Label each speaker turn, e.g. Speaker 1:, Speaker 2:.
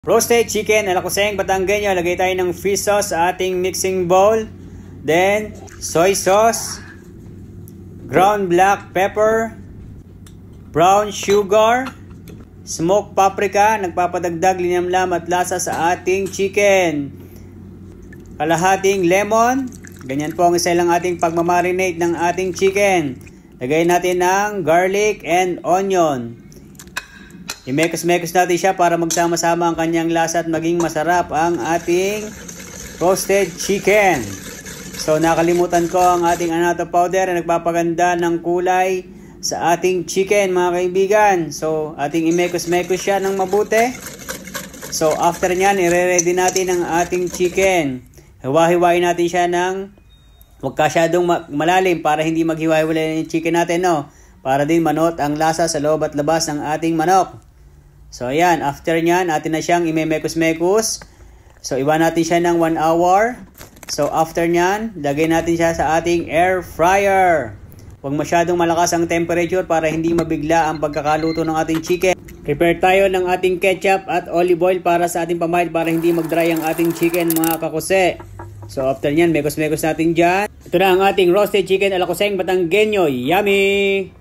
Speaker 1: Roasted chicken ala kuseng Batanggenyo. Lagay tayo ng fish sauce sa ating mixing bowl. Then, soy sauce, ground black pepper, brown sugar, smoked paprika, nagpapadagdag linamlam at lasa sa ating chicken. Kalahating lemon. Ganyan po ang isa lang ating pagmamarinate ng ating chicken. Lagay natin ng garlic and onion. I-mekos-mekos natin siya para magsama-sama ang kanyang lasa at maging masarap ang ating roasted chicken. So nakalimutan ko ang ating annatto powder na nagpapaganda ng kulay sa ating chicken mga kaibigan. So ating i-mekos-mekos siya ng mabuti. So after nyan, i-ready natin ang ating chicken. Hiwa-hiwain natin siya ng huwag kasyadong malalim para hindi maghiwa-hiwalay yung chicken natin, no? Para din manot ang lasa sa loob at labas ng ating manok. So ayan, after nyan, atin na siyang imemekos-mekos. So iwan natin siya ng 1 hour. So after nyan, lagay natin siya sa ating air fryer. Huwag masyadong malakas ang temperature para hindi mabigla ang pagkakaluto ng ating chicken. Prepare tayo ng ating ketchup at olive oil para sa ating pamahid para hindi mag-dry ang ating chicken mga kakuse. So after nyan, mekos-mekos natin dyan. Ito na ang ating roasted chicken ala kuseng Batanggenyo. Yummy!